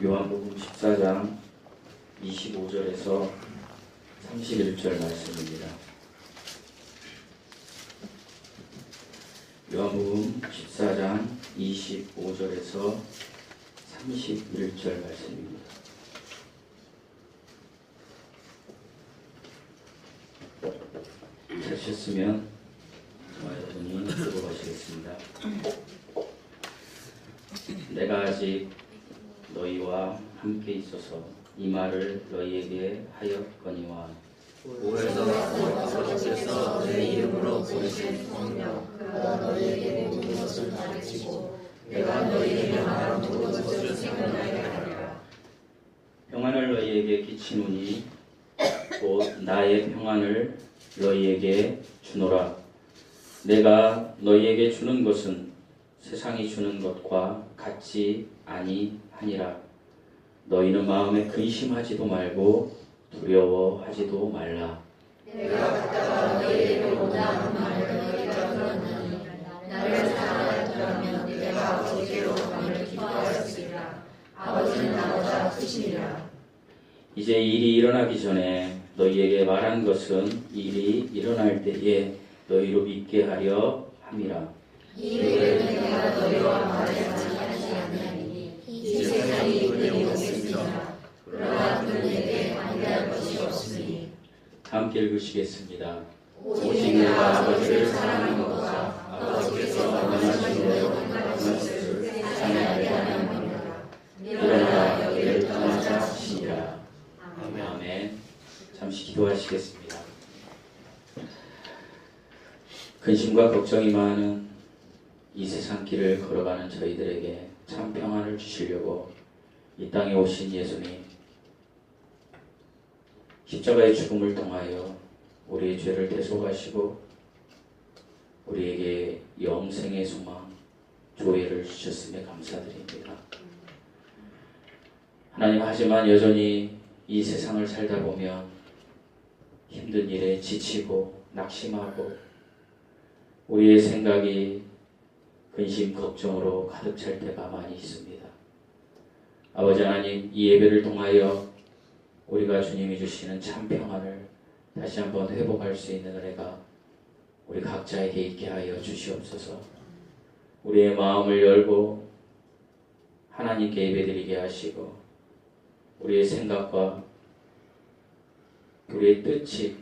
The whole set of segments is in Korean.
요한복음 14장 25절에서 31절 말씀입니다. 요한복음 14장 25절에서 31절 말씀입니다. 찾으셨으면 여러분이 읽어보시겠습니다. 내가 아직 너희와 함께 있어서 이 말을 너희에게 하였거니와 오래서 아버지께서 내 이름으로 보내신 성령 그가 너희에게 모든 것을 가르치고 내가 너희에게 말한 모든 것을 생각나게 하리라. 평안을 너희에게 끼치노니 곧 나의 평안을 너희에게 주노라. 내가 너희에게 주는 것은 세상이 주는 것과 같지 아니하니라. 너희는 마음에 근심하지도 말고 두려워하지도 말라. 내가 갔다가 너희에게 온다 하는 말을 너희가 들었나니 나를 사랑하였더라면 내가 아버지께로 가기를 기뻐하였으리라. 아버지는 나보다 크시니라. 이제 일이 일어나기 전에 너희에게 말한 것은 일이 일어날 때에 너희로 믿게 하려 함이라. 이 일을 내가 너희와 말하지 아니하리니 이 세상이 그를 오겠으나 그러나 그는 내게 아니할 것이 없으니. 함께 읽으시겠습니다. 오직 내가 아버지를 사랑하는 것과 아버지께서 원하시는 대로 행할 것을 세상에 알게 하는 겁니다. 일어나 여기를 떠나자 하시니라. 아멘. 잠시 기도하시겠습니다. 근심과 걱정이 많은 이 세상 길을 걸어가는 저희들에게 참 평안을 주시려고 이 땅에 오신 예수님, 십자가의 죽음을 통하여 우리의 죄를 대속하시고 우리에게 영생의 소망, 조회를 주셨음에 감사드립니다. 하나님, 하지만 여전히 이 세상을 살다 보면 힘든 일에 지치고 낙심하고 우리의 생각이 근심, 걱정으로 가득 찰 때가 많이 있습니다. 아버지 하나님, 이 예배를 통하여 우리가 주님이 주시는 참 평안을 다시 한번 회복할 수 있는 은혜가 우리 각자에게 있게 하여 주시옵소서. 우리의 마음을 열고 하나님께 예배드리게 하시고 우리의 생각과 우리의 뜻이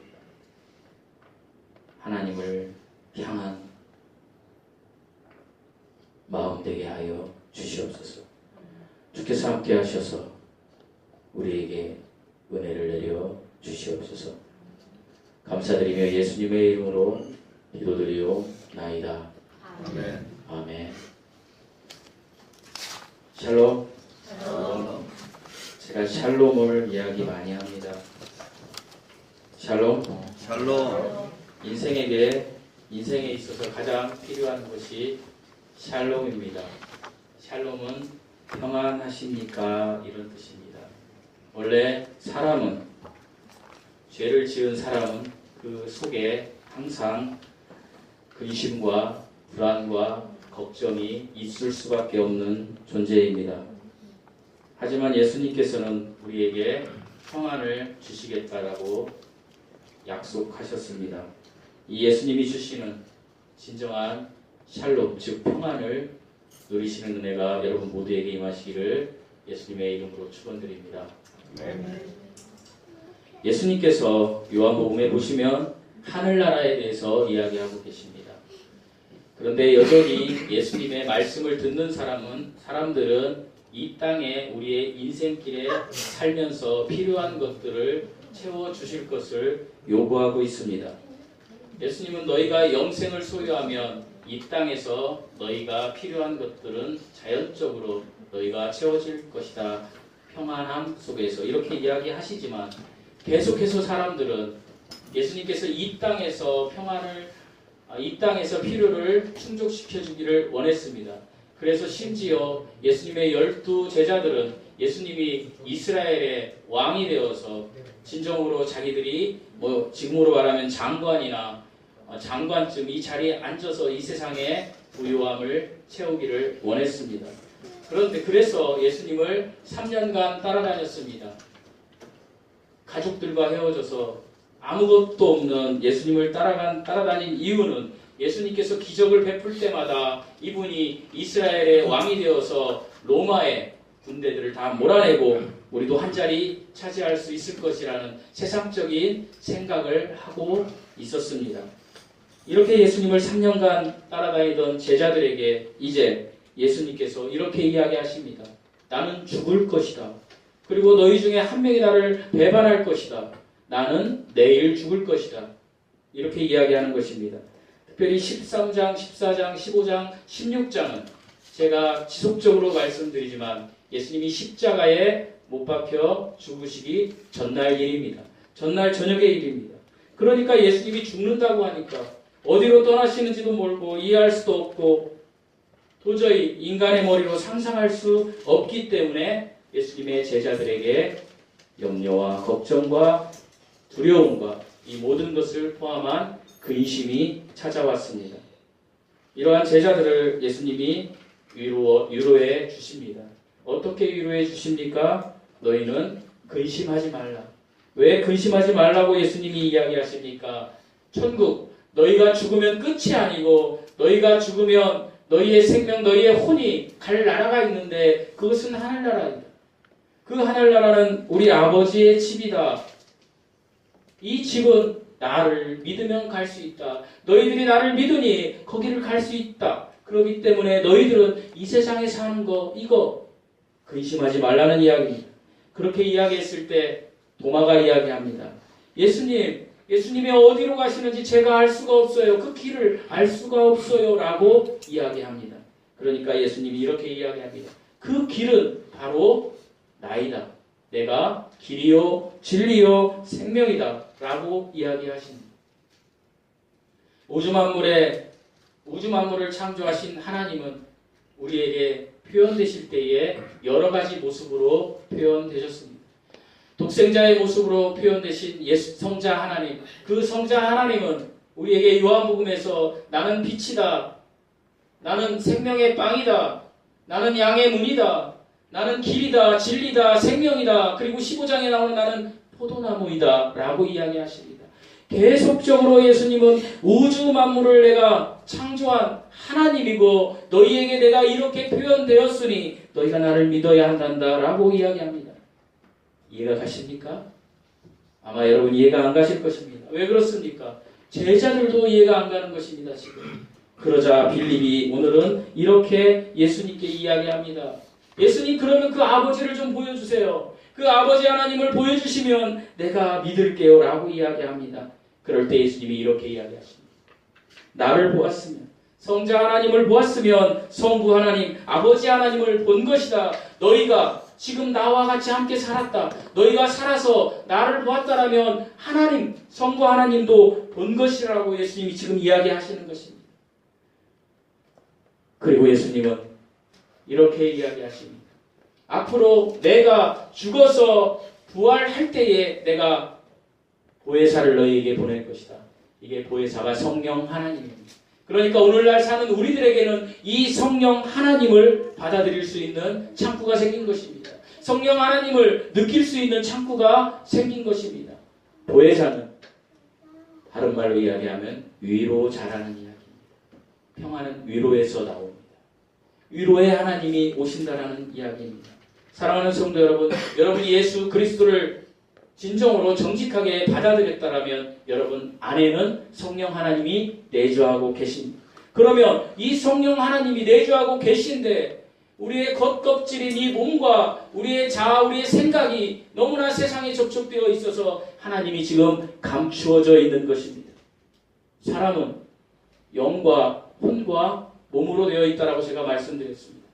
하나님을 향한 마음 되게 하여 주시옵소서. 주께서 함께 하셔서 우리에게 은혜를 내려 주시옵소서. 감사드리며 예수님의 이름으로 기도드리옵나이다. 아멘. 아멘. 샬롬. 제가 샬롬을 이야기 많이 합니다. 샬롬. 인생에 있어서 가장 필요한 것이 샬롬입니다. 샬롬은 평안하십니까? 이런 뜻입니다. 원래 사람은, 죄를 지은 사람은 그 속에 항상 근심과 불안과 걱정이 있을 수밖에 없는 존재입니다. 하지만 예수님께서는 우리에게 평안을 주시겠다라고 약속하셨습니다. 이 예수님이 주시는 진정한 샬롬, 즉 평안을 누리시는 은혜가 여러분 모두에게 임하시기를 예수님의 이름으로 축원드립니다. 예수님께서 요한복음에 보시면 하늘나라에 대해서 이야기하고 계십니다. 그런데 여전히 예수님의 말씀을 듣는 사람들은 이 땅에 우리의 인생길에 살면서 필요한 것들을 채워주실 것을 요구하고 있습니다. 예수님은 너희가 영생을 소유하면 이 땅에서 너희가 필요한 것들은 자연적으로 너희가 채워질 것이다. 평안함 속에서 이렇게 이야기하시지만 계속해서 사람들은 예수님께서 이 땅에서 이 땅에서 필요를 충족시켜 주기를 원했습니다. 그래서 심지어 예수님의 12 제자들은 예수님이 이스라엘의 왕이 되어서 진정으로 자기들이 지금으로 말하면 장관이나 장관쯤 이 자리에 앉아서 이 세상의 부유함을 채우기를 원했습니다. 그런데 그래서 예수님을 3년간 따라다녔습니다. 가족들과 헤어져서 아무것도 없는 예수님을 따라다닌 이유는 예수님께서 기적을 베풀 때마다 이분이 이스라엘의 왕이 되어서 로마의 군대들을 다 몰아내고 우리도 한 자리 차지할 수 있을 것이라는 세상적인 생각을 하고 있었습니다. 이렇게 예수님을 3년간 따라다니던 제자들에게 이제 예수님께서 이렇게 이야기하십니다. 나는 죽을 것이다. 그리고 너희 중에 한 명이 나를 배반할 것이다. 나는 내일 죽을 것이다. 이렇게 이야기하는 것입니다. 특별히 13장, 14장, 15장, 16장은 제가 지속적으로 말씀드리지만 예수님이 십자가에 못 박혀 죽으시기 전날 일입니다. 전날 저녁의 일입니다. 그러니까 예수님이 죽는다고 하니까 어디로 떠나시는지도 모르고 이해할 수도 없고 도저히 인간의 머리로 상상할 수 없기 때문에 예수님의 제자들에게 염려와 걱정과 두려움과 이 모든 것을 포함한 근심이 찾아왔습니다. 이러한 제자들을 예수님이 위로해 주십니다. 어떻게 위로해 주십니까? 너희는 근심하지 말라. 왜 근심하지 말라고 예수님이 이야기하십니까? 천국, 너희가 죽으면 끝이 아니고 너희가 죽으면 너희의 생명, 너희의 혼이 갈 나라가 있는데 그것은 하늘나라입니다. 그 하늘나라는 우리 아버지의 집이다. 이 집은 나를 믿으면 갈 수 있다. 너희들이 나를 믿으니 거기를 갈 수 있다. 그렇기 때문에 너희들은 이 세상에 사는 거 이거 근심하지 말라는 이야기입니다. 그렇게 이야기했을 때 도마가 이야기합니다. 예수님이 어디로 가시는지 제가 알 수가 없어요. 그 길을 알 수가 없어요. 라고 이야기합니다. 그러니까 예수님이 이렇게 이야기합니다. 그 길은 바로 나이다. 내가 길이요 진리요 생명이다. 라고 이야기하십니다. 우주 만물을 창조하신 하나님은 우리에게 표현되실 때에 여러 가지 모습으로 표현되셨습니다. 독생자의 모습으로 표현되신 성자 하나님, 그 성자 하나님은 우리에게 요한복음에서 나는 빛이다, 나는 생명의 빵이다, 나는 양의 문이다, 나는 길이다, 진리다, 생명이다, 그리고 15장에 나오는 나는 포도나무이다 라고 이야기하십니다. 계속적으로 예수님은 우주 만물을 내가 창조한 하나님이고 너희에게 내가 이렇게 표현되었으니 너희가 나를 믿어야 한단다 라고 이야기합니다. 이해가 가십니까? 아마 여러분 이해가 안 가실 것입니다. 왜 그렇습니까? 제자들도 이해가 안 가는 것입니다. 지금. 그러자 빌립이 오늘은 이렇게 예수님께 이야기합니다. 예수님 그러면 그 아버지를 좀 보여주세요. 그 아버지 하나님을 보여주시면 내가 믿을게요 라고 이야기합니다. 그럴 때 예수님이 이렇게 이야기하십니다. 나를 보았으면, 성자 하나님을 보았으면 성부 하나님, 아버지 하나님을 본 것이다. 너희가 지금 나와 같이 함께 살았다. 너희가 살아서 나를 보았다라면 하나님, 성부 하나님도 본 것이라고 예수님이 지금 이야기하시는 것입니다. 그리고 예수님은 이렇게 이야기하십니다. 앞으로 내가 죽어서 부활할 때에 내가 보혜사를 너희에게 보낼 것이다. 이게 보혜사가 성령 하나님입니다. 그러니까 오늘날 사는 우리들에게는 이 성령 하나님을 받아들일 수 있는 창구가 생긴 것입니다. 성령 하나님을 느낄 수 있는 창구가 생긴 것입니다. 보혜사는 다른 말로 이야기하면 위로자라는 이야기입니다. 평화는 위로에서 나옵니다. 위로의 하나님이 오신다라는 이야기입니다. 사랑하는 성도 여러분, 여러분이 예수 그리스도를 진정으로 정직하게 받아들였다라면 여러분 안에는 성령 하나님이 내주하고 계십니다. 그러면 이 성령 하나님이 내주하고 계신데 우리의 겉껍질인 이 몸과 우리의 자아, 우리의 생각이 너무나 세상에 접촉되어 있어서 하나님이 지금 감추어져 있는 것입니다. 사람은 영과 혼과 몸으로 되어 있다라고 제가 말씀드렸습니다.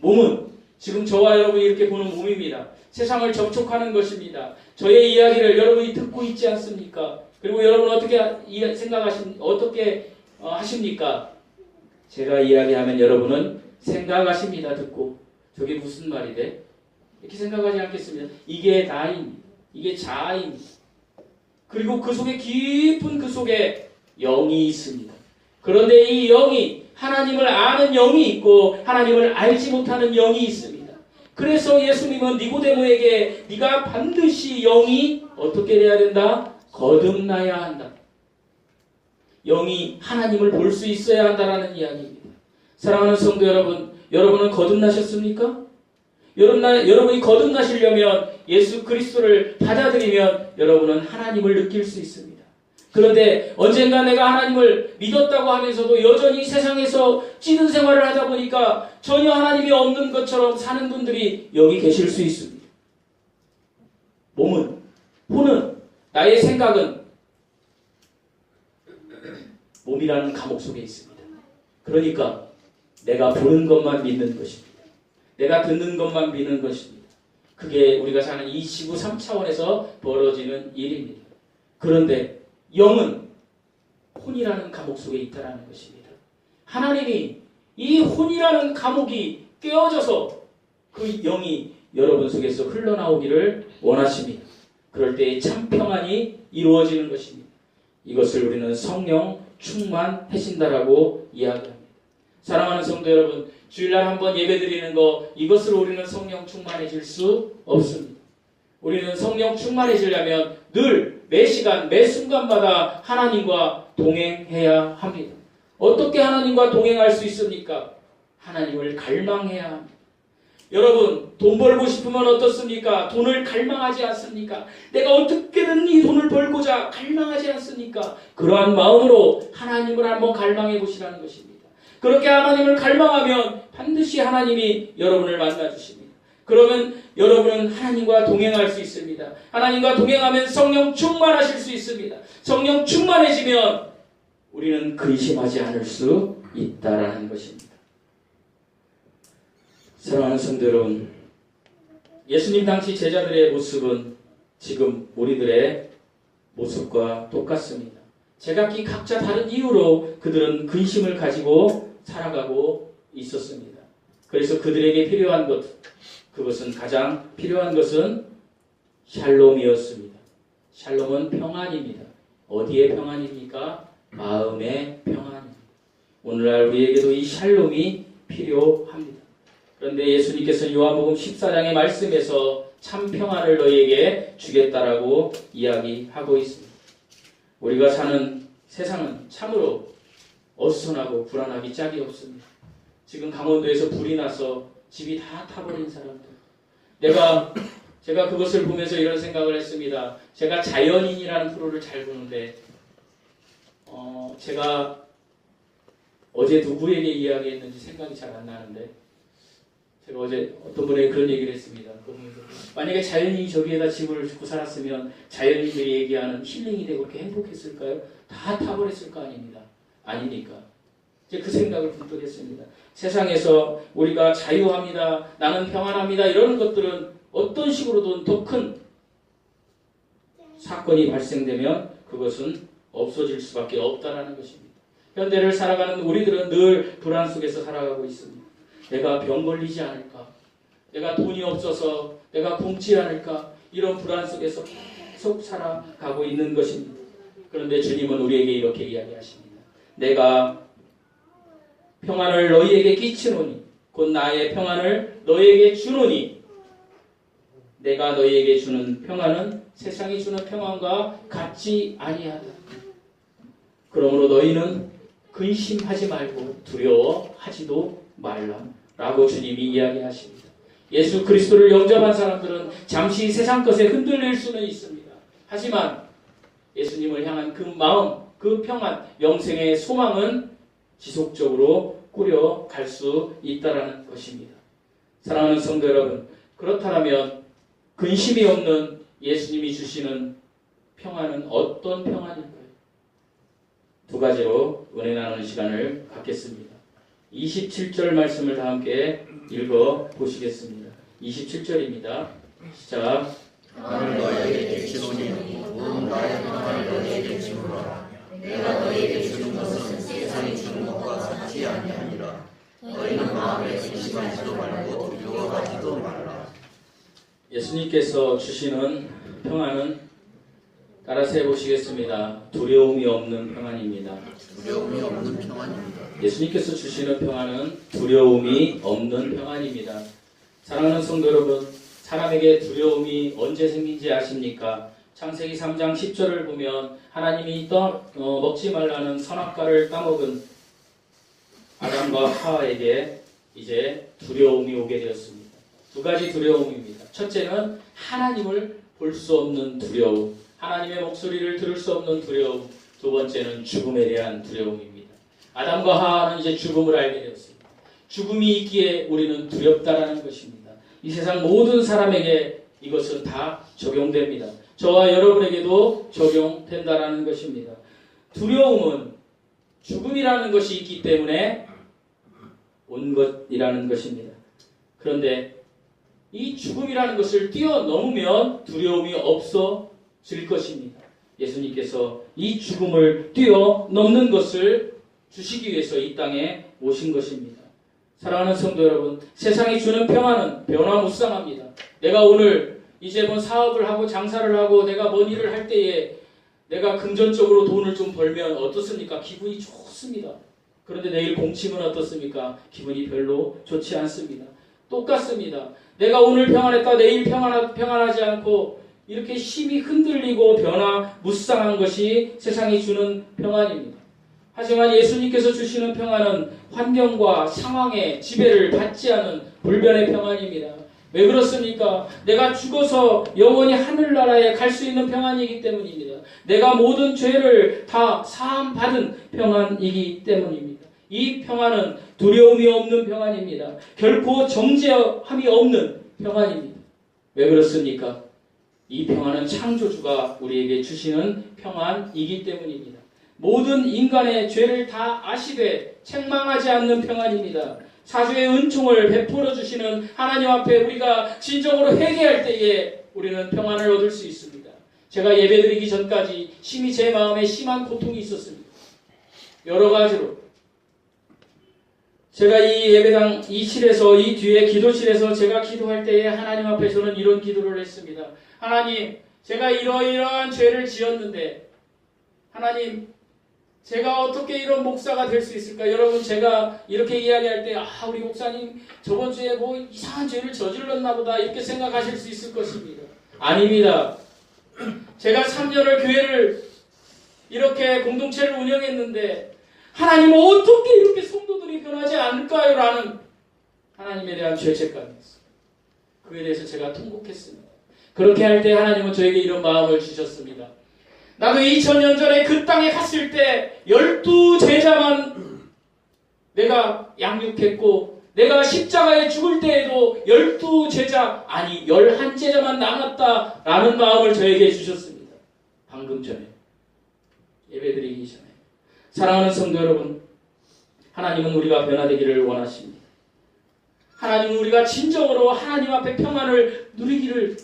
몸은 지금 저와 여러분이 이렇게 보는 몸입니다. 세상을 접촉하는 것입니다. 저의 이야기를 여러분이 듣고 있지 않습니까? 그리고 여러분 어떻게 하십니까? 제가 이야기하면 여러분은 생각하십니다. 듣고 저게 무슨 말이래? 이렇게 생각하지 않겠습니다. 이게 나입니다. 이게 자아입니다. 그리고 그 속에 깊은 그 속에 영이 있습니다. 그런데 이 영이 하나님을 아는 영이 있고 하나님을 알지 못하는 영이 있습니다. 그래서 예수님은 니고데모에게 네가 반드시 영이 어떻게 돼야 된다? 거듭나야 한다. 영이 하나님을 볼 수 있어야 한다라는 이야기입니다. 사랑하는 성도 여러분, 여러분은 거듭나셨습니까? 여러분이 거듭나시려면 예수 그리스도를 받아들이면 여러분은 하나님을 느낄 수 있습니다. 그런데 언젠가 내가 하나님을 믿었다고 하면서도 여전히 세상에서 찌든 생활을 하다 보니까 전혀 하나님이 없는 것처럼 사는 분들이 여기 계실 수 있습니다. 몸은, 혼은, 나의 생각은 몸이라는 감옥 속에 있습니다. 그러니까 내가 보는 것만 믿는 것입니다. 내가 듣는 것만 믿는 것입니다. 그게 우리가 사는 이 지구 3차원에서 벌어지는 일입니다. 그런데 영은 혼이라는 감옥 속에 있다는 것입니다. 하나님이 이 혼이라는 감옥이 깨어져서 그 영이 여러분 속에서 흘러나오기를 원하십니다. 그럴 때 참 평안이 이루어지는 것입니다. 이것을 우리는 성령 충만하신다라고 이야기합니다. 사랑하는 성도 여러분, 주일날 한번 예배드리는 거 이것으로 우리는 성령 충만해질 수 없습니다. 우리는 성령 충만해지려면 늘 매 시간 매 순간마다 하나님과 동행해야 합니다. 어떻게 하나님과 동행할 수 있습니까? 하나님을 갈망해야 합니다. 여러분, 돈 벌고 싶으면 어떻습니까? 돈을 갈망하지 않습니까? 내가 어떻게든 이 돈을 벌고자 갈망하지 않습니까? 그러한 마음으로 하나님을 한번 갈망해 보시라는 것입니다. 그렇게 하나님을 갈망하면 반드시 하나님이 여러분을 만나주십니다. 그러면 여러분은 하나님과 동행할 수 있습니다. 하나님과 동행하면 성령 충만하실 수 있습니다. 성령 충만해지면 우리는 근심하지 않을 수 있다라는 것입니다. 사랑하는 성도 여러분, 예수님 당시 제자들의 모습은 지금 우리들의 모습과 똑같습니다. 제각기 각자 다른 이유로 그들은 근심을 가지고 살아가고 있었습니다. 그래서 그들에게 필요한 것, 그것은 가장 필요한 것은 샬롬이었습니다. 샬롬은 평안입니다. 어디의 평안입니까? 마음의 평안입니다. 오늘날 우리에게도 이 샬롬이 필요합니다. 그런데 예수님께서는 요한복음 14장의 말씀에서 참 평안을 너희에게 주겠다라고 이야기하고 있습니다. 우리가 사는 세상은 참으로 어수선하고 불안하기 짝이 없습니다. 지금 강원도에서 불이 나서 집이 다 타버린 사람들. 제가 그것을 보면서 이런 생각을 했습니다. 제가 자연인이라는 프로를 잘 보는데 제가 어제 누구에게 이야기했는지 생각이 잘 안 나는데 제가 어제 어떤 분에게 그런 얘기를 했습니다. 만약에 자연인이 저기에다 집을 짓고 살았으면 자연인들이 얘기하는 힐링이 되고 그렇게 행복했을까요? 다 타버렸을 거 아닙니다. 아니니까. 이제 그 생각을 문득 했습니다. 세상에서 우리가 자유합니다. 나는 평안합니다. 이런 것들은 어떤 식으로든 더 큰 사건이 발생되면 그것은 없어질 수밖에 없다는 것입니다. 현대를 살아가는 우리들은 늘 불안 속에서 살아가고 있습니다. 내가 병 걸리지 않을까? 내가 돈이 없어서 내가 굶지 않을까? 이런 불안 속에서 계속 살아가고 있는 것입니다. 그런데 주님은 우리에게 이렇게 이야기하십니다. 내가 평안을 너희에게 끼치노니 곧 나의 평안을 너희에게 주노니 내가 너희에게 주는 평안은 세상이 주는 평안과 같지 아니하다. 그러므로 너희는 근심하지 말고 두려워하지도 말라라고 주님이 이야기하십니다. 예수 그리스도를 영접한 사람들은 잠시 세상 것에 흔들릴 수는 있습니다. 하지만 예수님을 향한 그 마음, 그 평안, 영생의 소망은 지속적으로 꾸려갈 수 있다는 것입니다. 사랑하는 성도 여러분, 그렇다면 근심이 없는 예수님이 주시는 평안은 어떤 평안일까요? 두 가지로 은혜 나누는 시간을 갖겠습니다. 27절 말씀을 다 함께 읽어 보시겠습니다. 27절입니다. 시작. 나를 너희에게 주노니 온 나의 평안을 너희에게 주노라. 내가 너희에게 주는 것은 세상이 주는 것과 같지 아니하니라. 너희는 마음에 근심하지도 말고 두려워하지도 말라. 예수님께서 주시는 평안은 따라서 해보시겠습니다. 두려움이 없는 평안입니다. 두려움이 없는 평안입니다. 예수님께서 주시는 평안은 두려움이 없는 평안입니다. 사랑하는 성도 여러분, 사람에게 두려움이 언제 생긴지 아십니까? 창세기 3장 10절을 보면 하나님이 먹지 말라는 선악과를 따먹은 아담과 하와에게 이제 두려움이 오게 되었습니다. 두 가지 두려움입니다. 첫째는 하나님을 볼 수 없는 두려움, 하나님의 목소리를 들을 수 없는 두려움. 두 번째는 죽음에 대한 두려움입니다. 아담과 하와는 이제 죽음을 알게 되었습니다. 죽음이 있기에 우리는 두렵다라는 것입니다. 이 세상 모든 사람에게 이것은 다 적용됩니다. 저와 여러분에게도 적용된다라는 것입니다. 두려움은 죽음이라는 것이 있기 때문에 온 것이라는 것입니다. 그런데 이 죽음이라는 것을 뛰어넘으면 두려움이 없어질 것입니다. 예수님께서 이 죽음을 뛰어넘는 것을 주시기 위해서 이 땅에 오신 것입니다. 사랑하는 성도 여러분, 세상이 주는 평안은 변화무쌍합니다. 내가 오늘 이제 뭐 사업을 하고 장사를 하고 내가 뭔 일을 할 때에 내가 금전적으로 돈을 좀 벌면 어떻습니까? 기분이 좋습니다. 그런데 내일 공치면 어떻습니까? 기분이 별로 좋지 않습니다. 똑같습니다. 내가 오늘 평안했다 내일 평안하지 않고 이렇게 힘이 흔들리고 변화무쌍한 것이 세상이 주는 평안입니다. 하지만 예수님께서 주시는 평안은 환경과 상황의 지배를 받지 않은 불변의 평안입니다. 왜 그렇습니까? 내가 죽어서 영원히 하늘나라에 갈 수 있는 평안이기 때문입니다. 내가 모든 죄를 다 사함받은 평안이기 때문입니다. 이 평안은 두려움이 없는 평안입니다. 결코 정죄함이 없는 평안입니다. 왜 그렇습니까? 이 평안은 창조주가 우리에게 주시는 평안이기 때문입니다. 모든 인간의 죄를 다 아시되 책망하지 않는 평안입니다. 사주의 은총을 베풀어 주시는 하나님 앞에 우리가 진정으로 회개할 때에 우리는 평안을 얻을 수 있습니다. 제가 예배드리기 전까지 심히 제 마음에 심한 고통이 있었습니다. 여러 가지로 제가 이 예배당 이 실에서 이 뒤에 기도실에서 제가 기도할 때에 하나님 앞에서는 이런 기도를 했습니다. 하나님, 제가 이러이러한 죄를 지었는데 하나님, 제가 어떻게 이런 목사가 될 수 있을까? 여러분, 제가 이렇게 이야기할 때 우리 목사님 저번 주에 뭐 이상한 죄를 저질렀나 보다 이렇게 생각하실 수 있을 것입니다. 아닙니다. 제가 3년을 교회를 이렇게 공동체를 운영했는데 하나님은 어떻게 이렇게 성도들이 변하지 않을까요? 라는 하나님에 대한 죄책감이었어요. 그에 대해서 제가 통곡했습니다. 그렇게 할 때 하나님은 저에게 이런 마음을 주셨습니다. 나도 2000년 전에 그 땅에 갔을 때 12제자만 내가 양육했고 내가 십자가에 죽을 때에도 12제자 아니 11제자만 남았다라는 마음을 저에게 주셨습니다. 방금 전에 예배드리기 전에. 사랑하는 성도 여러분, 하나님은 우리가 변화되기를 원하십니다. 하나님은 우리가 진정으로 하나님 앞에 평안을 누리기를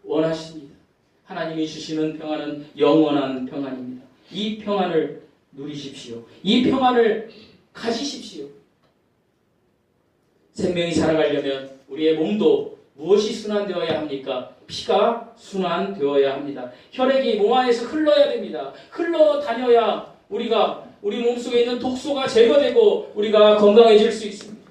원하십니다. 하나님이 주시는 평안은 영원한 평안입니다. 이 평안을 누리십시오. 이 평안을 가지십시오. 생명이 살아가려면 우리의 몸도 무엇이 순환되어야 합니까? 피가 순환되어야 합니다. 혈액이 몸 안에서 흘러야 됩니다. 흘러다녀야 우리 몸속에 있는 독소가 제거되고 우리가 건강해질 수 있습니다.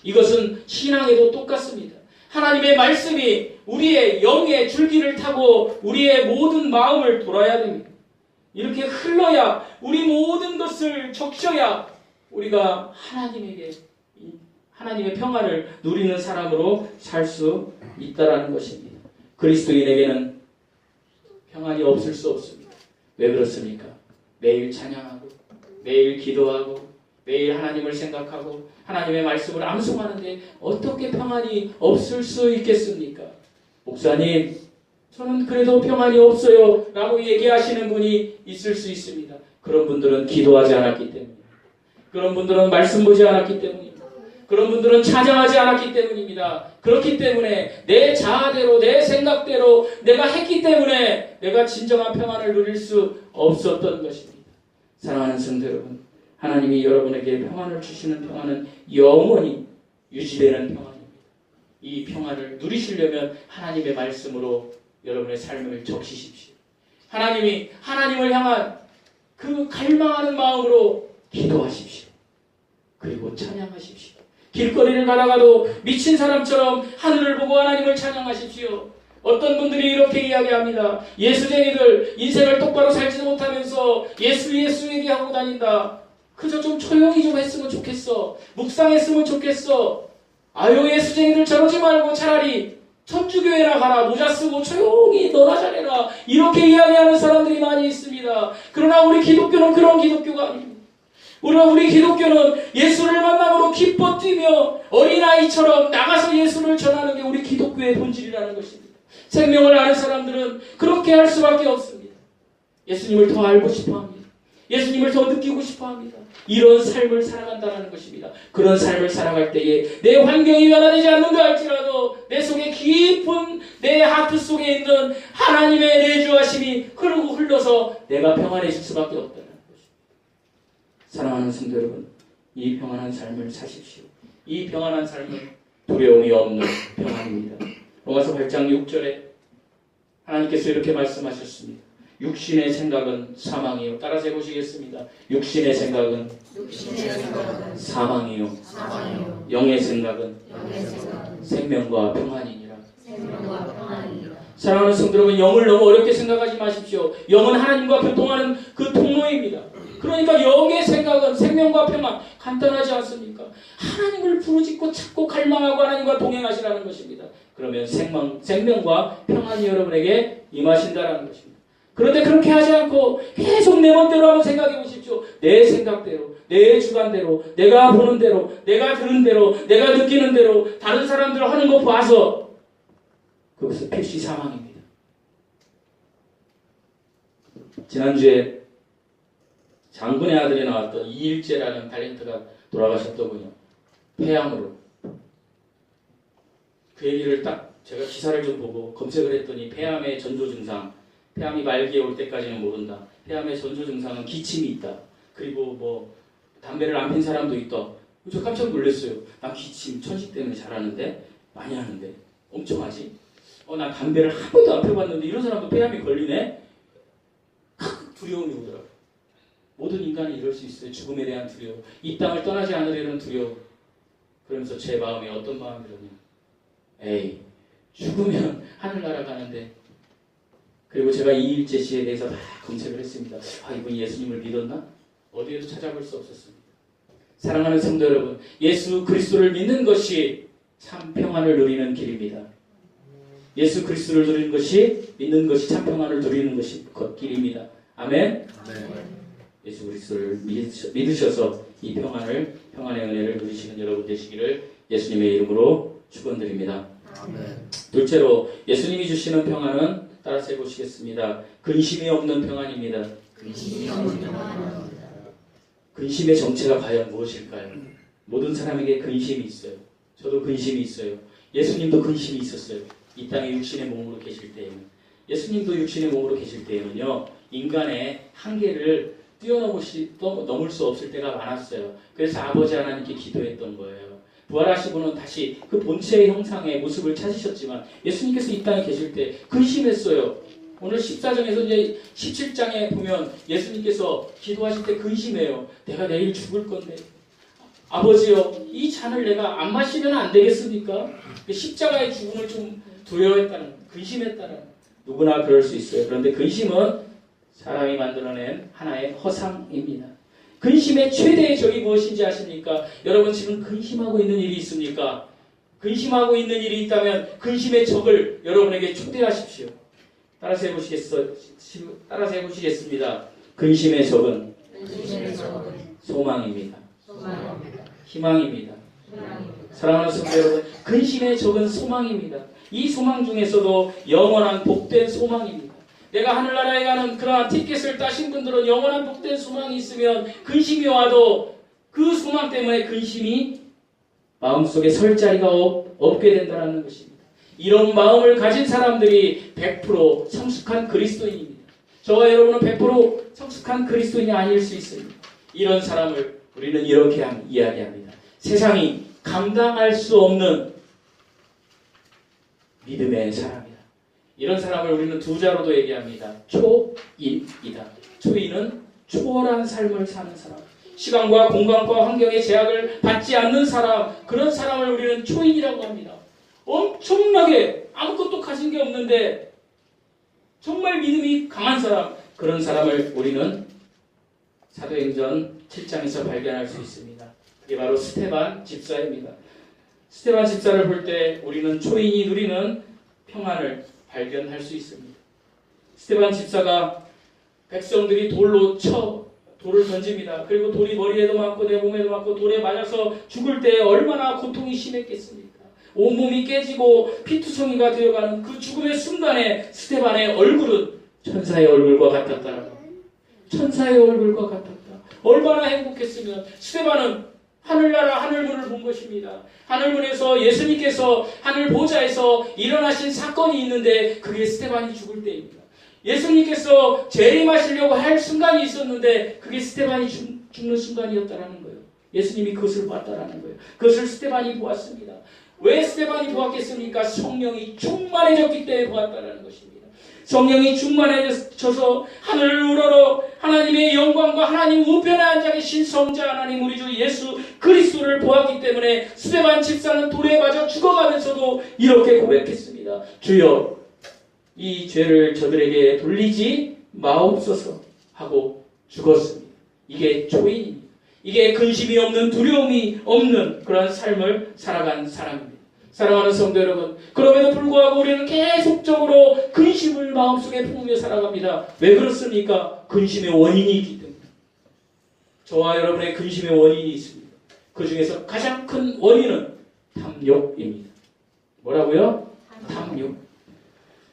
이것은 신앙에도 똑같습니다. 하나님의 말씀이 우리의 영의 줄기를 타고 우리의 모든 마음을 돌아야 됩니다. 이렇게 흘러야 우리 모든 것을 적셔야 우리가 하나님의 평안을 누리는 사람으로 살 수 있다라는 것입니다. 그리스도인에게는 평안이 없을 수 없습니다. 왜 그렇습니까? 매일 찬양하고 매일 기도하고 매일 하나님을 생각하고 하나님의 말씀을 암송하는데 어떻게 평안이 없을 수 있겠습니까? 목사님, 저는 그래도 평안이 없어요 라고 얘기하시는 분이 있을 수 있습니다. 그런 분들은 기도하지 않았기 때문입니다. 그런 분들은 말씀 보지 않았기 때문입니다. 그런 분들은 찬양하지 않았기 때문입니다. 그렇기 때문에 내 자아대로 내 생각대로 내가 했기 때문에 내가 진정한 평안을 누릴 수 없었던 것입니다. 사랑하는 성도 여러분, 하나님이 여러분에게 평안을 주시는 평안은 영원히 유지되는 평안입니다. 이 평안을 누리시려면 하나님의 말씀으로 여러분의 삶을 적시십시오. 하나님을 향한 그 갈망하는 마음으로 기도하십시오. 그리고 찬양하십시오. 길거리를 가다가도 미친 사람처럼 하늘을 보고 하나님을 찬양하십시오. 어떤 분들이 이렇게 이야기합니다. 예수쟁이들 인생을 똑바로 살지 못하면서 예수 얘기하고 다닌다. 그저 좀 조용히 좀 했으면 좋겠어. 묵상했으면 좋겠어. 아유, 예수쟁이들 저러지 말고 차라리 천주교회나 가라. 모자 쓰고 조용히 너나 잘해라. 이렇게 이야기하는 사람들이 많이 있습니다. 그러나 우리 기독교는 그런 기독교가 아닙니다. 우리 기독교는 예수를 만남으로 기뻐 뛰며 어린아이처럼 나가서 예수를 전하는 게 우리 기독교의 본질이라는 것입니다. 생명을 아는 사람들은 그렇게 할 수밖에 없습니다. 예수님을 더 알고 싶어합니다. 예수님을 더 느끼고 싶어합니다. 이런 삶을 살아간다는 것입니다. 그런 삶을 살아갈 때에 내 환경이 변화되지 않는다 할지라도 내 속에 깊은 내 하트 속에 있는 하나님의 내주하심이 흐르고 흘러서 내가 평안해질 수밖에 없다는 것입니다. 사랑하는 성도 여러분, 이 평안한 삶을 사십시오. 이 평안한 삶은 두려움이 없는 평안입니다. 로마서 8장 6절에 하나님께서 이렇게 말씀하셨습니다. 육신의 생각은 사망이요. 따라서 해보시겠습니다. 육신의 생각은 사망이요. 영의 생각은 생명과 평안이니라. 사랑하는 성도 여러분, 영을 너무 어렵게 생각하지 마십시오. 영은 하나님과 교통하는 그 통로입니다. 그러니까 영의 생각은 생명과 평안, 간단하지 않습니까? 하나님을 부르짖고 찾고 갈망하고 하나님과 동행하시라는 것입니다. 그러면 생명과 평안이 여러분에게 임하신다는 것입니다. 그런데 그렇게 하지 않고 계속 내 멋대로 한번 생각해 보십시오. 내 생각대로, 내 주관대로, 내가 보는 대로, 내가 들은 대로, 내가 느끼는 대로 다른 사람들 하는 거 봐서 그것은 필시 사망입니다. 지난주에 장군의 아들이 나왔던 이일재라는 탤런트가 돌아가셨더군요. 폐암으로. 그 얘기를 딱 제가 기사를 좀 보고 검색을 했더니 폐암의 전조 증상, 폐암이 말기에 올 때까지는 모른다. 폐암의 전조 증상은 기침이 있다. 그리고 뭐 담배를 안 핀 사람도 있다. 저 깜짝 놀랐어요. 난 기침 천식 때문에 잘하는데 많이 하는데 엄청 하지. 난 담배를 한 번도 안 펴봤는데 이런 사람도 폐암이 걸리네. 두려움이 오더라고요. 모든 인간이 이럴 수 있어요. 죽음에 대한 두려움. 이 땅을 떠나지 않으려는 두려움. 그러면서 제 마음에 어떤 마음이 들었냐. 에이, 죽으면 하늘나라 가는데. 그리고 제가 이일재 씨에 대해서 다 검색을 했습니다. 이분 예수님을 믿었나? 어디에도 찾아볼 수 없었습니다. 사랑하는 성도 여러분, 예수 그리스도를 믿는 것이 참 평안을 누리는 길입니다. 예수 그리스도를 누리는 것이, 믿는 것이 참 평안을 누리는 것이 길입니다. 아멘? 예수 그리스도를 믿으셔서 이 평안의 은혜를 누리시는 여러분 되시기를 예수님의 이름으로 축원드립니다. 둘째로 예수님이 주시는 평안은 따라서 해보시겠습니다. 근심이 없는 평안입니다. 근심의 정체가 과연 무엇일까요? 모든 사람에게 근심이 있어요. 저도 근심이 있어요. 예수님도 근심이 있었어요. 이 땅에 육신의 몸으로 계실 때에는. 예수님도 육신의 몸으로 계실 때에는요, 인간의 한계를 넘을 수 없을 때가 많았어요. 그래서 아버지 하나님께 기도했던 거예요. 부활하시고는 다시 그 본체의 형상의 모습을 찾으셨지만 예수님께서 이 땅에 계실 때 근심했어요. 오늘 14장에서 이제 17장에 보면 예수님께서 기도하실 때 근심해요. 내가 내일 죽을 건데 아버지요, 이 잔을 내가 안 마시면 안 되겠습니까? 십자가의 죽음을 좀 두려워했다는, 근심했다는. 누구나 그럴 수 있어요. 그런데 근심은 사람이 만들어낸 하나의 허상입니다. 근심의 최대의 적이 무엇인지 아십니까? 여러분 지금 근심하고 있는 일이 있습니까? 근심하고 있는 일이 있다면 근심의 적을 여러분에게 초대하십시오. 따라서 해보시겠습니다. 근심의 적은 소망입니다. 희망입니다. 사랑하는 성도 여러분, 근심의 적은 소망입니다. 이 소망 중에서도 영원한 복된 소망입니다. 내가 하늘나라에 가는 그러한 티켓을 따신 분들은 영원한 복된 소망이 있으면 근심이 와도 그 소망 때문에 근심이 마음속에 설 자리가 없게 된다는 것입니다. 이런 마음을 가진 사람들이 100% 성숙한 그리스도인입니다. 저와 여러분은 100% 성숙한 그리스도인이 아닐 수 있습니다. 이런 사람을 우리는 이렇게 이야기합니다. 세상이 감당할 수 없는 믿음의 사람이다. 이런 사람을 우리는 두 자로도 얘기합니다. 초인이다. 초인은 초월한 삶을 사는 사람. 시간과 공간과 환경의 제약을 받지 않는 사람, 그런 사람을 우리는 초인이라고 합니다. 엄청나게 아무것도 가진 게 없는데 정말 믿음이 강한 사람, 그런 사람을 우리는 사도행전 7장에서 발견할 수 있습니다. 그게 바로 스데반 집사입니다. 스데반 집사를 볼 때 우리는 초인이 누리는 평안을 발견할 수 있습니다. 스데반 집사가 백성들이 돌을 던집니다. 그리고 돌이 머리에도 맞고 내 몸에도 맞고 돌에 맞아서 죽을 때 얼마나 고통이 심했겠습니까? 온몸이 깨지고 피투성이가 되어가는 그 죽음의 순간에 스데반의 얼굴은 천사의 얼굴과 같았다라고 합니다. 천사의 얼굴과 같았다. 얼마나 행복했으면. 스데반은 하늘나라 하늘문을 본 것입니다. 하늘문에서 예수님께서 하늘 보좌에서 일어나신 사건이 있는데 그게 스데반이 죽을 때입니다. 예수님께서 재림하시려고 할 순간이 있었는데 그게 스데반이 죽는 순간이었다라는 거예요. 예수님이 그것을 봤다라는 거예요. 그것을 스데반이 보았습니다. 왜 스데반이 보았겠습니까? 성령이 충만해졌기 때문에 보았다라는 것입니다. 성령이 충만해져서 하늘을 우러러 하나님의 영광과 하나님 우편에 앉아 계신 성자 하나님 우리 주 예수 그리스도를 보았기 때문에 스데반 집사는 돌에 맞아 죽어가면서도 이렇게 고백했습니다. 주여, 이 죄를 저들에게 돌리지 마옵소서 하고 죽었습니다. 이게 초인입니다. 이게 근심이 없는, 두려움이 없는 그런 삶을 살아간 사람입니다. 사랑하는 성도 여러분, 그럼에도 불구하고 우리는 계속적으로 근심을 마음속에 품으며 살아갑니다. 왜 그렇습니까? 근심의 원인이 있기 때문에. 저와 여러분의 근심의 원인이 있습니다. 그 중에서 가장 큰 원인은 탐욕입니다. 뭐라고요? 탐욕.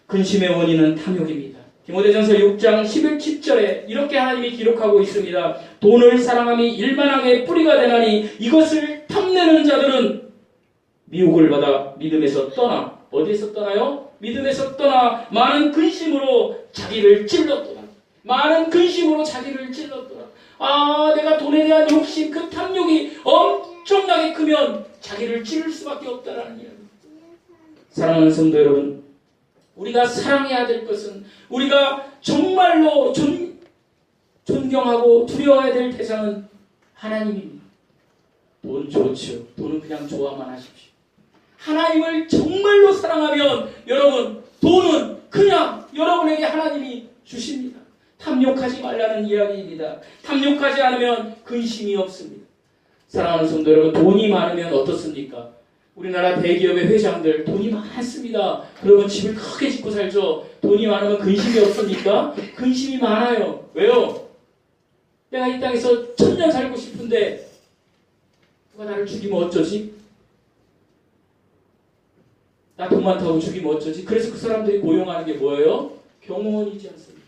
근심의 원인은 탐욕입니다. 디모데전서 6장 11절에 이렇게 하나님이 기록하고 있습니다. 돈을 사랑함이 일만하게 뿌리가 되나니 이것을 탐내는 자들은 미혹을 받아 믿음에서 떠나, 어디에서 떠나요? 믿음에서 떠나 많은 근심으로 자기를 찔렀더라. 많은 근심으로 자기를 찔렀더라. 내가 돈에 대한 욕심, 그 탐욕이 엄청나게 크면 자기를 찌를 수밖에 없다라는 이야기입니다. 사랑하는 성도 여러분, 우리가 사랑해야 될 것은, 우리가 정말로 존경하고 두려워해야 될 대상은 하나님입니다. 돈 좋죠. 돈은 그냥 좋아만 하십시오. 하나님을 정말로 사랑하면 여러분, 돈은 그냥 여러분에게 하나님이 주십니다. 탐욕하지 말라는 이야기입니다. 탐욕하지 않으면 근심이 없습니다. 사랑하는 성도 여러분, 돈이 많으면 어떻습니까? 우리나라 대기업의 회장들 돈이 많습니다. 그러면 집을 크게 짓고 살죠. 돈이 많으면 근심이 없습니까? 근심이 많아요. 왜요? 내가 이 땅에서 1000년 살고 싶은데 누가 나를 죽이면 어쩌지? 나 돈 많다고 죽이면 어쩌지? 그래서 그 사람들이 고용하는 게 뭐예요? 경호원이지 않습니까?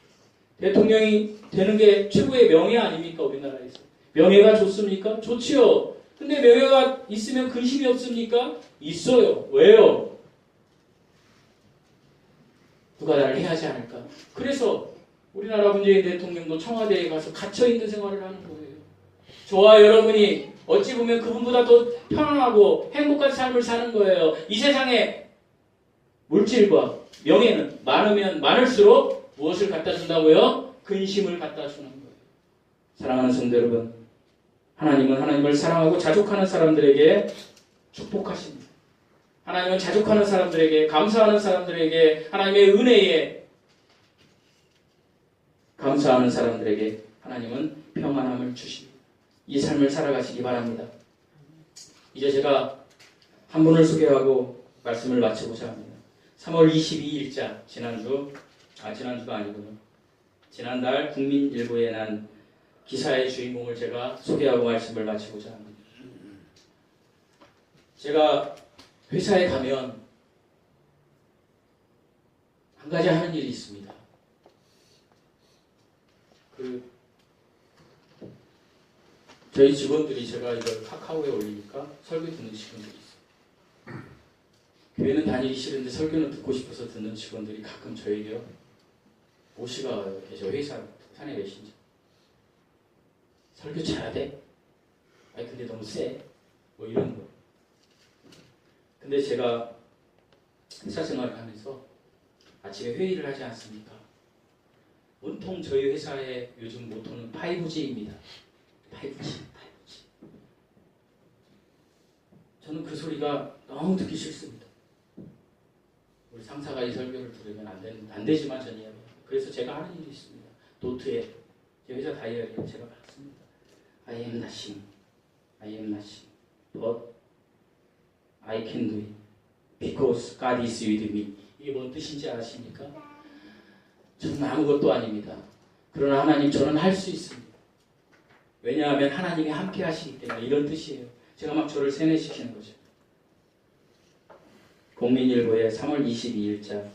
대통령이 되는 게 최고의 명예 아닙니까? 우리나라에서. 명예가 좋습니까? 좋지요. 근데 명예가 있으면 근심이 없습니까? 있어요. 왜요? 누가 나를 해하지 않을까? 그래서 우리나라 문재인 대통령도 청와대에 가서 갇혀있는 생활을 하는 거예요. 저와 여러분이 어찌 보면 그분보다 더 편안하고 행복한 삶을 사는 거예요. 이 세상에 물질과 명예는 많으면 많을수록 무엇을 갖다 준다고요? 근심을 갖다 주는 거예요. 사랑하는 성도 여러분, 하나님은 하나님을 사랑하고 자족하는 사람들에게 축복하십니다. 하나님은 자족하는 사람들에게, 감사하는 사람들에게, 하나님의 은혜에 감사하는 사람들에게 하나님은 평안함을 주십니다. 이 삶을 살아가시기 바랍니다. 이제 제가 한 분을 소개하고 말씀을 마치고자 합니다. 3월 22일자, 지난주가 아니군요. 지난달 국민일보에 난 기사의 주인공을 제가 소개하고 말씀을 마치고자 합니다. 제가 회사에 가면 한 가지 하는 일이 있습니다. 저희 직원들이 제가 이걸 카카오에 올리니까 설교 듣는 직원들이 있어요. 교회는 다니기 싫은데 설교는 듣고 싶어서 듣는 직원들이 가끔 저에게요. 오시가 계셔. 회사 산에 계신지. 설교 잘하대? 아니 근데 너무 세. 뭐 이런 거. 근데 제가 회사 생활을 하면서 아침에 회의를 하지 않습니까? 온통 저희 회사의 요즘 모토는 5G입니다. 5G. 저는 그 소리가 너무 듣기 싫습니다. 우리 상사가 이 설교를 들으면 안 되지만 저는 이야기해요. 그래서 제가 하는 일이 있습니다. 노트에 제 회사 다이어리에 제가 받습니다. I am nothing. I am nothing. But I can do it. Because God is with me. 이게 뭔 뜻인지 아십니까? 저는 아무것도 아닙니다. 그러나 하나님 저는 할 수 있습니다. 왜냐하면 하나님이 함께 하시기 때문에 이런 뜻이에요. 제가 막 저를 세뇌시키는 거죠. 국민일보의 3월 22일자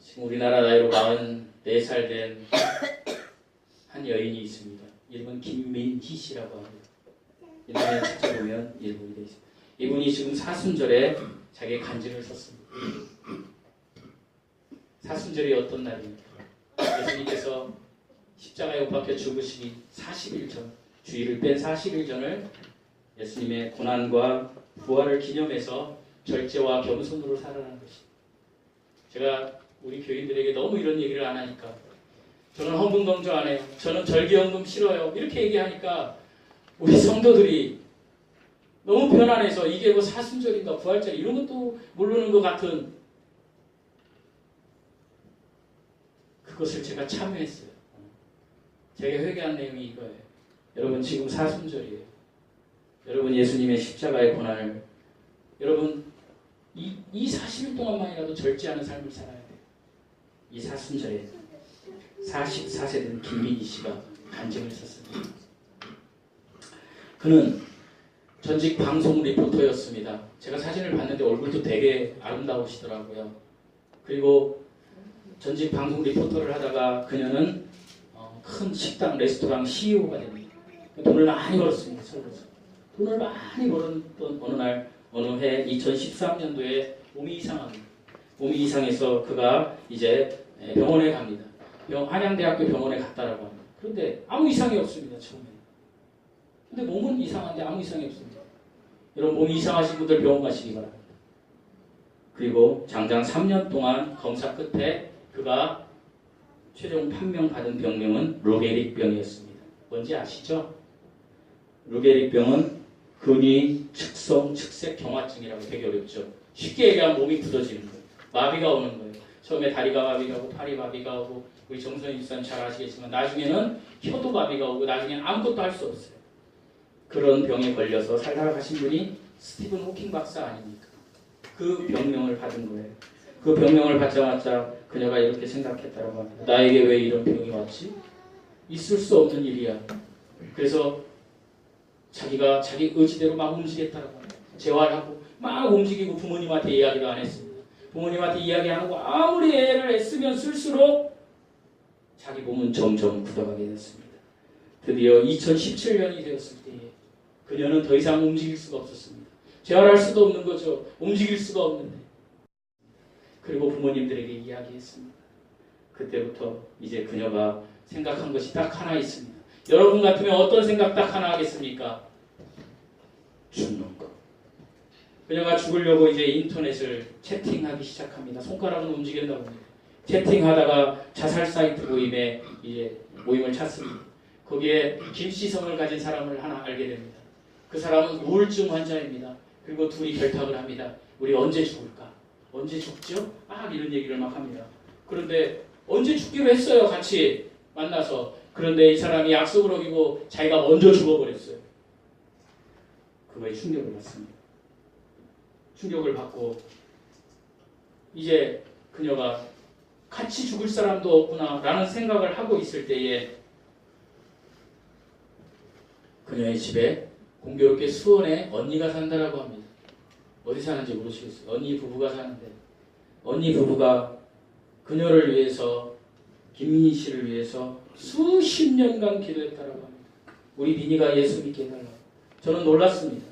지금 우리나라 나이로 44살 된 한 여인이 있습니다. 이름은 김민희 씨라고 합니다. 인터넷 찾아보면 일본이 되어 있습니다. 이분이 지금 사순절에 자기의 간증을 썼습니다. 사순절이 어떤 날입니까? 예수님께서 십자가에 못 박혀 죽으시기 40일 전, 주일을 뺀 40일 전을 예수님의 고난과 부활을 기념해서 절제와 겸손으로 살아가는 것입니다. 제가 우리 교인들에게 너무 이런 얘기를 안 하니까 저는 헌금강조 안 해요. 저는 절기헌금 싫어요. 이렇게 얘기하니까 우리 성도들이 너무 편안해서 이게 뭐 사순절인가 부활절 이런 것도 모르는 것 같은 그것을 제가 참여했어요. 제가 회개한 내용이 이거예요. 여러분 지금 사순절이에요. 여러분 예수님의 십자가의 고난을 여러분 이 40일 동안만이라도 절제하는 삶을 살아야 돼요. 이 사순절에 44세 된 김민희 씨가 간증을 썼습니다. 그는 전직 방송 리포터였습니다. 제가 사진을 봤는데 얼굴도 되게 아름다우시더라고요. 그리고 전직 방송 리포터를 하다가 그녀는 큰 식당, 레스토랑 CEO가 됩니다. 돈을 많이 벌었습니다. 서울에서. 돈을 많이 벌었던 어느 해 2013년도에 몸이 이상합니다. 몸이 이상해서 그가 이제 병원에 갑니다. 한양대학교 병원에 갔다라고 합니다. 그런데 아무 이상이 없습니다. 처음에. 근데 몸은 이상한데 아무 이상이 없습니다. 여러분 몸이 이상하신 분들 병원 가시기 바랍니다. 그리고 장장 3년 동안 검사 끝에 그가 최종 판명받은 병명은 루게릭병이었습니다. 뭔지 아시죠? 루게릭병은 근위 측성 측색 경화증이라고 되게 어렵죠. 쉽게 얘기하면 몸이 굳어지는 거예요. 마비가 오는 거예요. 처음에 다리가 마비가 오고 팔이 마비가 오고 우리 정선희 집사님 잘 아시겠지만 나중에는 혀도 마비가 오고 나중에는 아무것도 할 수 없어요. 그런 병에 걸려서 살아가신 분이 스티븐 호킹 박사 아닙니까? 그 병명을 받은 거예요. 그 병명을 받자마자 그녀가 이렇게 생각했다고 합니다. 나에게 왜 이런 병이 왔지? 있을 수 없는 일이야. 그래서 자기가 자기 의지대로 막 움직였다고 합니다. 재활하고 막 움직이고 부모님한테 이야기도 안 했습니다. 부모님한테 이야기 안 하고 아무리 애를 애쓰면 쓸수록 자기 몸은 점점 굳어가게 됐습니다. 드디어 2017년이 되었을 때에 그녀는 더 이상 움직일 수가 없었습니다. 재활할 수도 없는 거죠. 움직일 수가 없는데. 그리고 부모님들에게 이야기했습니다. 그때부터 이제 그녀가 생각한 것이 딱 하나 있습니다. 여러분 같으면 어떤 생각 딱 하나 하겠습니까? 죽는 것. 그녀가 죽으려고 이제 인터넷을 채팅하기 시작합니다. 손가락은 움직인다고 합니다. 채팅하다가 자살 사이트 모임에 이제 모임을 찾습니다. 거기에 김씨성을 가진 사람을 하나 알게 됩니다. 그 사람은 우울증 환자입니다. 그리고 둘이 결탁을 합니다. 우리 언제 죽을까? 언제 죽죠? 이런 얘기를 막 합니다. 그런데 언제 죽기로 했어요. 같이 만나서. 그런데 이 사람이 약속을 어기고 자기가 먼저 죽어버렸어요. 그거에 충격을 받습니다. 충격을 받고 이제 그녀가 같이 죽을 사람도 없구나 라는 생각을 하고 있을 때에 그녀의 집에 공교롭게 수원에 언니가 산다라고 합니다. 어디 사는지 모르시겠어요. 언니 부부가 사는데 언니 부부가 그녀를 위해서 김민희 씨를 위해서 수십 년간 기도했다라고 합니다. 우리 민희가 예수 믿게 해달라고. 저는 놀랐습니다.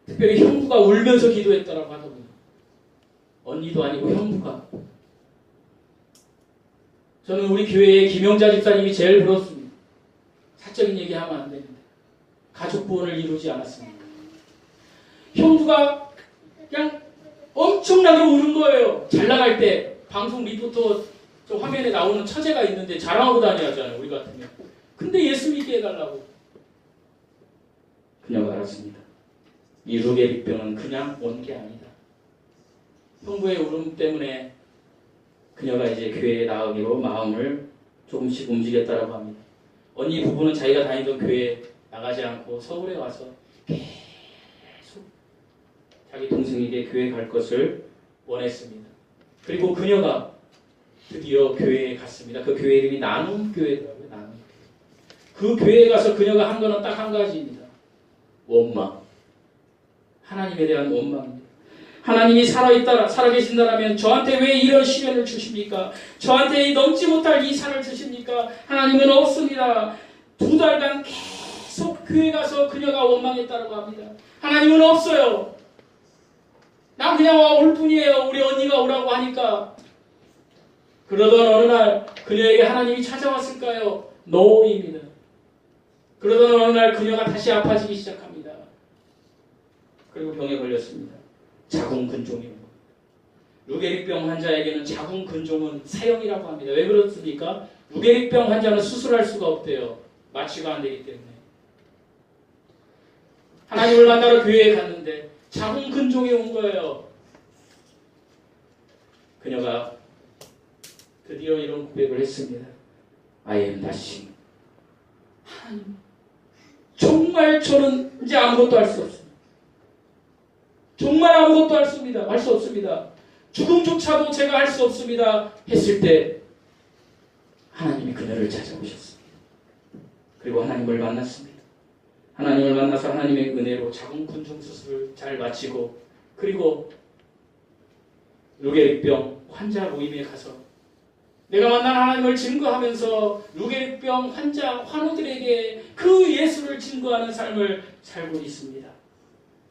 특별히 형부가 울면서 기도했다라고 하더군요. 언니도 아니고 형부가. 저는 우리 교회의 김영자 집사님이 제일 부럽습니다. 사적인 얘기하면 안 되는데 가족 구원을 이루지 않았습니까? 형부가 그냥 엄청나게 우는 거예요. 잘 나갈 때 방송 리포터 저 화면에 나오는 처제가 있는데 자랑하고 다녀야잖아요. 우리 같으면 근데 예수 믿게 해달라고. 그녀가 알았습니다. 이 루게릭병은 그냥 온 게 아니다. 형부의 울음 때문에 그녀가 이제 교회에 나가기로 마음을 조금씩 움직였다고 합니다. 언니 부부는 자기가 다니던 교회에 나가지 않고 서울에 와서 계속 자기 동생에게 교회 갈 것을 원했습니다. 그리고 그녀가 드디어 교회에 갔습니다. 그 교회 이름이 나눔교회더라고요. 나눔교회. 그 교회에 가서 그녀가 한 거는 딱 한 가지입니다. 원망. 하나님에 대한 원망입니다. 하나님이 살아계신다라면 저한테 왜 이런 시련을 주십니까? 저한테 넘지 못할 이 산을 주십니까? 하나님은 없습니다. 2달간 계속 교회 가서 그녀가 원망했다고 합니다. 하나님은 없어요. 나 그냥 올 뿐이에요. 우리 언니가 오라고 하니까. 그러던 어느 날 그녀에게 하나님이 찾아왔을까요? 노입니다. 그러던 어느 날 그녀가 다시 아파지기 시작합니다. 그리고 병에 걸렸습니다. 자궁근종이요. 루게릭병 환자에게는 자궁근종은 사형이라고 합니다. 왜 그렇습니까? 루게릭병 환자는 수술할 수가 없대요. 마취가 안 되기 때문에. 하나님을 만나러 교회에 갔는데 자궁근종이 온 거예요. 그녀가 드디어 이런 고백을 했습니다. I am nothing. 하나님, 정말 저는 이제 아무것도 할 수 없습니다. 정말 아무것도 할 수 없습니다. 죽음조차도 제가 할 수 없습니다. 했을 때 하나님이 그녀를 찾아오셨습니다. 그리고 하나님을 만났습니다. 하나님을 만나서 하나님의 은혜로 자궁근종 수술을 잘 마치고 그리고 루게릭병 환자 모임에 가서 내가 만난 하나님을 증거하면서 루게릭병 환자 환우들에게 그 예수를 증거하는 삶을 살고 있습니다.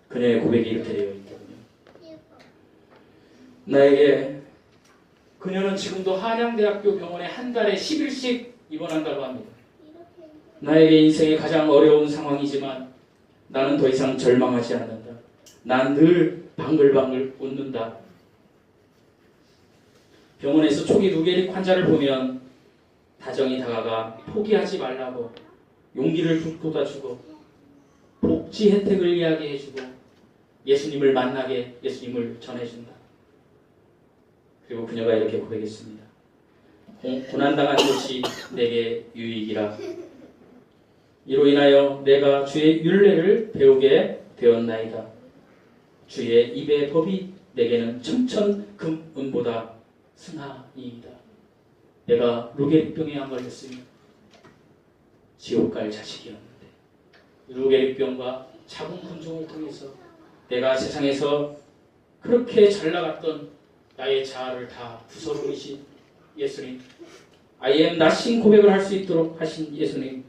그녀의 고백이 이렇게 되어 있거든요. 나에게 그녀는 지금도 한양대학교 병원에 한 달에 10일씩 입원한다고 합니다. 나에게 인생의 가장 어려운 상황이지만 나는 더 이상 절망하지 않는다. 난 늘 방글방글 웃는다. 병원에서 초기 루게릭 환자를 보면 다정히 다가가 포기하지 말라고 용기를 돋아주고 복지 혜택을 이야기해주고 예수님을 만나게 예수님을 전해준다. 그리고 그녀가 이렇게 고백했습니다. 고난당한 것이 내게 유익이라. 이로 인하여 내가 주의 율례를 배우게 되었나이다. 주의 입의 법이 내게는 천천금은보다 승하이이다. 내가 루게릭병에 안 걸렸으면 지옥 갈 자식이었는데 루게릭병과 자궁근종을 통해서 내가 세상에서 그렇게 잘 나갔던 나의 자아를 다 부숴버리신 예수님, I am nothing 고백을 할 수 있도록 하신 예수님,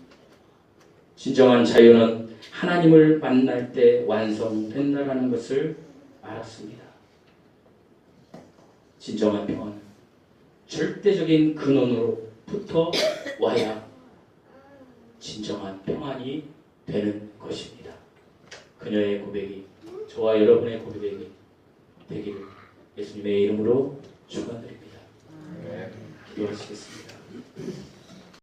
진정한 자유는 하나님을 만날 때 완성된다는 것을 알았습니다. 진정한 평안은 절대적인 근원으로부터 와야 진정한 평안이 되는 것입니다. 그녀의 고백이 저와 여러분의 고백이 되기를 예수님의 이름으로 축원드립니다. 기도하시겠습니다.